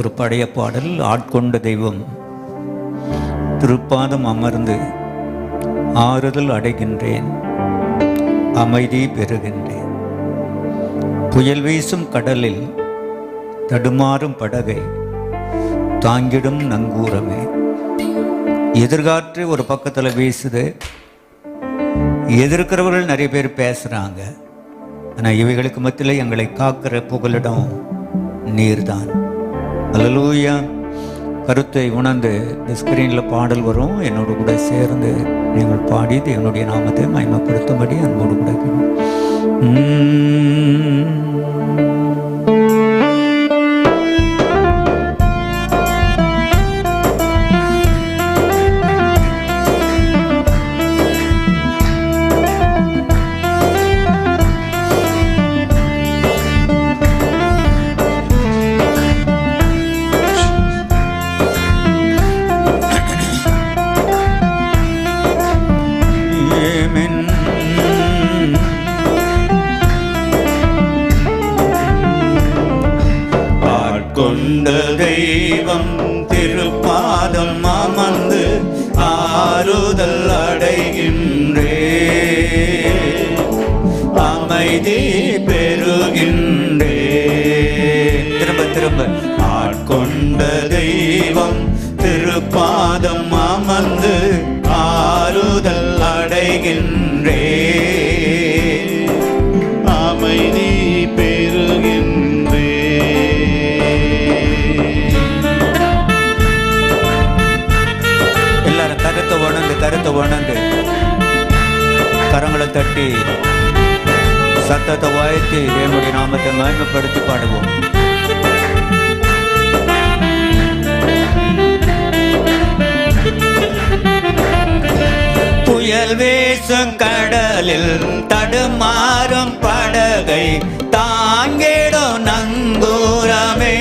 ஒரு பழைய பாடல். ஆட்கொண்ட தெய்வம் திருப்பாதம் அமர்ந்து ஆறுதல் அடைகின்றேன், அமைதி பெறுகின்றேன். புயல் வீசும் கடலில் தடுமாறும் படகை தாங்கிடும் நங்கூரமே. எதிர்காற்று ஒரு பக்கத்தில் வீசுது, எதிர்க்கிறவர்கள் நிறைய பேர் பேசுகிறாங்க. ஆனால் இவைகளுக்கு மத்தியில் எங்களை காக்கிற புகலிடம் நீர்தான். அல்லேலூயா. கருத்தை உணர்ந்து இந்த ஸ்கிரீனில் பாடல் வரும், என்னோடு கூட சேர்ந்து நீங்கள் பாடி என்னுடைய நாமத்தை மகிமைப்படுத்தும்படி அன்போடு கூட கொண்ட தெய்வம் திருப்பாதம் அமர்ந்து ஆறுதல் அடைகின்றே, அமைதி பெறுகின்றே. திரும்ப திரும்ப. ஆட்கொண்ட தெய்வம் திருப்பாதம் அமர்ந்து ஆறுதல் அடைகின்றே, அமைதி பெறுகின்றே. கருத்தை உணர்ந்து கரங்களை தட்டி சத்தத்தை வாய்த்து தேவனுடைய நாமத்தை மகிமைப்படுத்தி பாடுவோம். புயல் வீசும் கடலில் தடுமாறும் படகை தாங்கிடும் நங்கூரமே.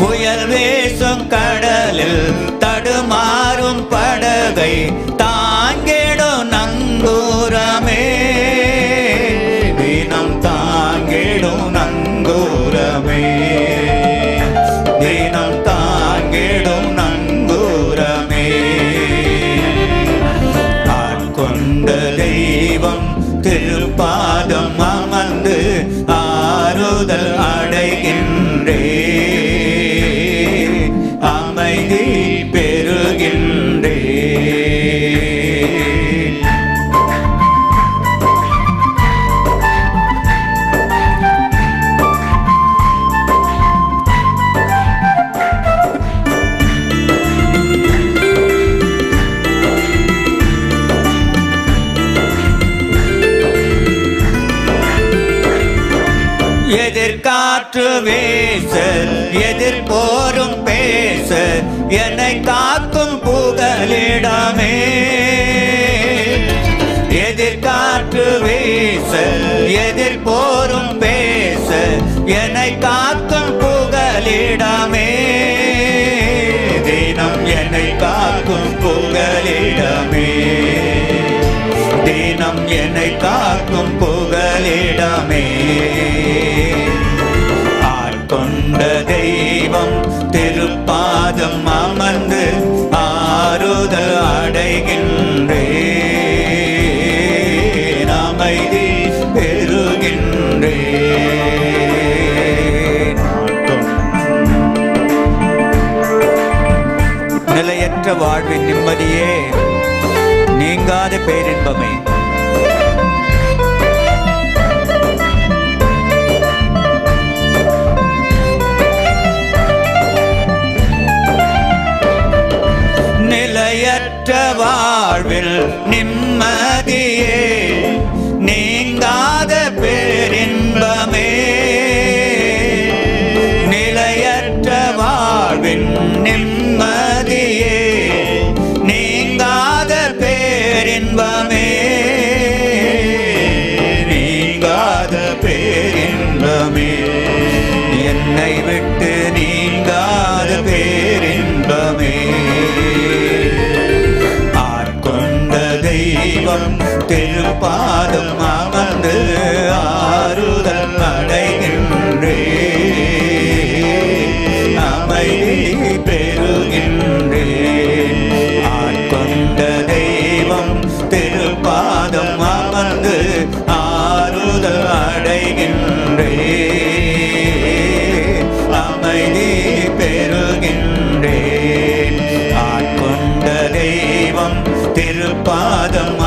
புயல் வீசும் கடலில் தடுமாறும் படகை தாங்கிடும் நங்கூரமே. தினம் தாங்கிடும் நங்கூரமே, தினம் தாங்கிடும் நங்கூரமே. ஆட்கொண்ட தெய்வம் திருப்பாதம் அமர்ந்து ஆறுதல் அடைகின்றே, அமைதி பெறுகின்றே. எதிர்காற்று வீச எதிர்போரும் பேச என்னை காக்கும் புகலிடமே. எதிர்காற்று வீச எதிர்போரும் பேச என்னை காக்கும் புகலிடமே. தினம் என்னை காக்கும் புகலிடமே, தினம் என்னை காக்கும் புகலிடமே. ஆட்கொண்ட தெய்வம் திருப்பாதம் அமர்ந்து ஆறுதல் அடைகின்றே, அமைதி பெறுகின்றே. நிலையற்ற வாழ்வின் நிம்மதியே, நீங்காத பேரின்பமே. நிலையற்ற வாழ்வில் நிம்மதியே, நீங்காத பேரின்பமே. நிலையற்ற வாழ்வின் நிம்மதியே, நீங்காத பேரின்பமே, நீங்காத பேரின்பமே. என்னை விட்டு நீங்காத பேரின்பமே. ஆட்கொண்ட தெய்வம் திருப்பாதம் அமர்ந்து ஆறுதல் அடைகின்றே, தெய்வம் திருப்பாதம்